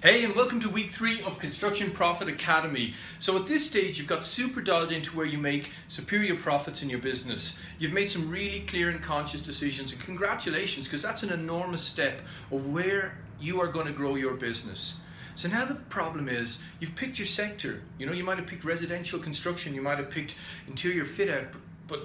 Hey, and welcome to week 3 of Construction Profit Academy. So at this stage, you've got super dialed into where you make superior profits in your business. You've made some really clear and conscious decisions, and congratulations, because that's an enormous step of where you are going to grow your business. So now the problem is, you've picked your sector. You might have picked residential construction, you might have picked interior fit out,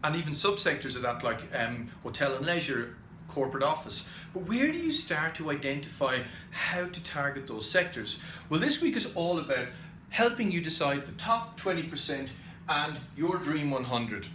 and even subsectors of that, like hotel and leisure, corporate office. But where do you start to identify how to target those sectors? Well, this week is all about helping you decide the top 20% and your Dream 100.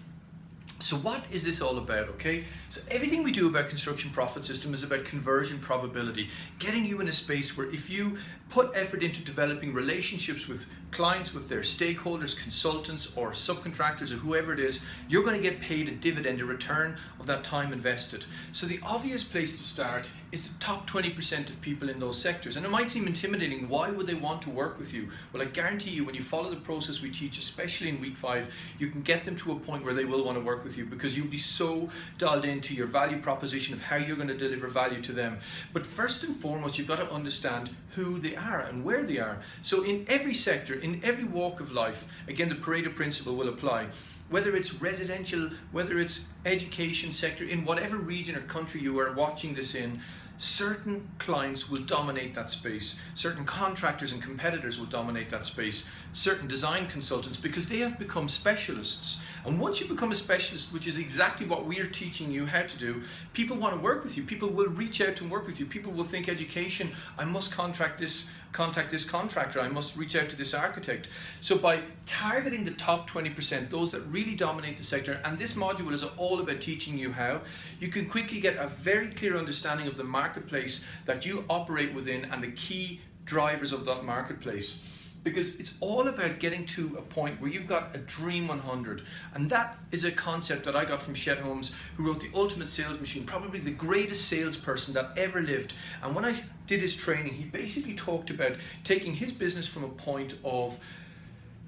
So what is this all about, okay? So everything we do about Construction Profit System is about conversion probability, getting you in a space where if you put effort into developing relationships with clients, with their stakeholders, consultants, or subcontractors, or whoever it is, you're going to get paid a dividend, a return of that time invested. So the obvious place to start is the top 20% of people in those sectors. And it might seem intimidating. Why would they want to work with you? Well, I guarantee you, when you follow the process we teach, especially in week 5, you can get them to a point where they will want to work with you, because you'll be so dialed into your value proposition of how you're going to deliver value to them. But first and foremost, you've got to understand who they are and where they are. So in every sector, in every walk of life, again, the Pareto principle will apply. Whether it's residential, whether it's education sector, in whatever region or country you are watching this in, certain clients will dominate that space. Certain contractors and competitors will dominate that space. Certain design consultants, because they have become specialists. And once you become a specialist, which is exactly what we are teaching you how to do, people want to work with you. People will reach out and work with you. People will think education, I must contact this contractor, I must reach out to this architect. So by targeting the top 20%, those that really dominate the sector, and this module is all about teaching you how, you can quickly get a very clear understanding of the marketplace that you operate within and the key drivers of that marketplace. Because it's all about getting to a point where you've got a Dream 100. And that is a concept that I got from Chet Holmes, who wrote The Ultimate Sales Machine, probably the greatest salesperson that ever lived. And when I did his training, he basically talked about taking his business from a point of,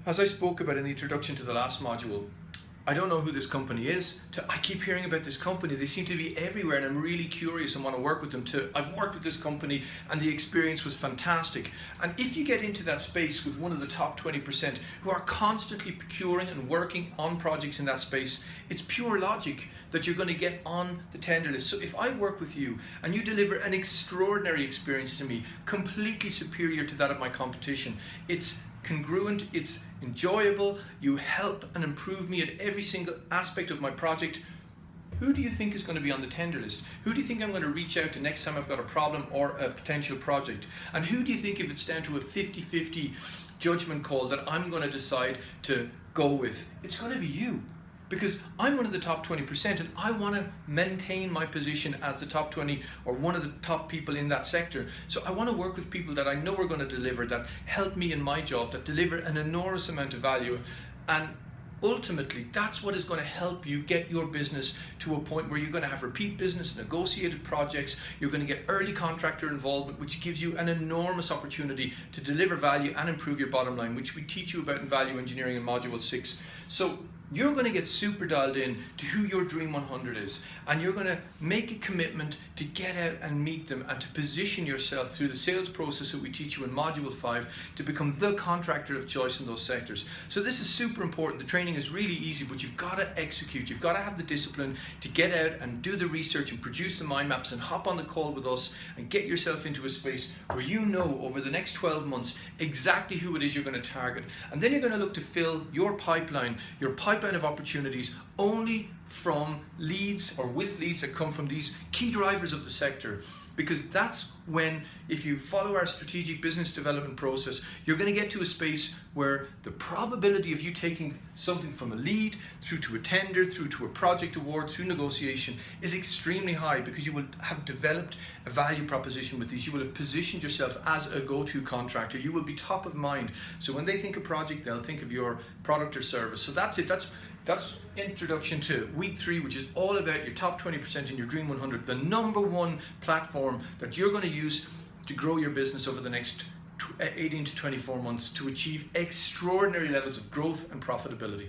as I spoke about in the introduction to the last module, I don't know who this company is, to I keep hearing about this company, they seem to be everywhere and I'm really curious and want to work with them, to I've worked with this company and the experience was fantastic. And if you get into that space with one of the top 20% who are constantly procuring and working on projects in that space, it's pure logic that you're going to get on the tender list. So if I work with you and you deliver an extraordinary experience to me, completely superior to that of my competition, it's congruent, it's enjoyable, you help and improve me at every single aspect of my project, who do you think is going to be on the tender list? Who do you think I'm going to reach out to next time I've got a problem or a potential project? And who do you think, if it's down to a 50-50 judgment call, that I'm going to decide to go with? It's going to be you. Because I'm one of the top 20% and I want to maintain my position as the top 20 or one of the top people in that sector. So I want to work with people that I know are going to deliver, that help me in my job, that deliver an enormous amount of value. And ultimately, that's what is going to help you get your business to a point where you're going to have repeat business, negotiated projects, you're going to get early contractor involvement, which gives you an enormous opportunity to deliver value and improve your bottom line, which we teach you about in value engineering in module 6. So you're going to get super dialed in to who your Dream 100 is, and you're going to make a commitment to get out and meet them and to position yourself through the sales process that we teach you in module 5 to become the contractor of choice in those sectors. So this is super important. The training is really easy, but you've got to execute. You've got to have the discipline to get out and do the research and produce the mind maps and hop on the call with us and get yourself into a space where you know over the next 12 months exactly who it is you're going to target. And then you're going to look to fill your pipeline of opportunities only from leads or with leads that come from these key drivers of the sector. Because that's when, if you follow our strategic business development process, you're going to get to a space where the probability of you taking something from a lead through to a tender, through to a project award, through negotiation is extremely high, because you will have developed a value proposition with these. You will have positioned yourself as a go-to contractor. You will be top of mind. So when they think of project, they'll think of your product or service. So that's it. That's introduction to week 3, which is all about your top 20% in your Dream 100, the #1 platform that you're going to use to grow your business over the next 18 to 24 months to achieve extraordinary levels of growth and profitability.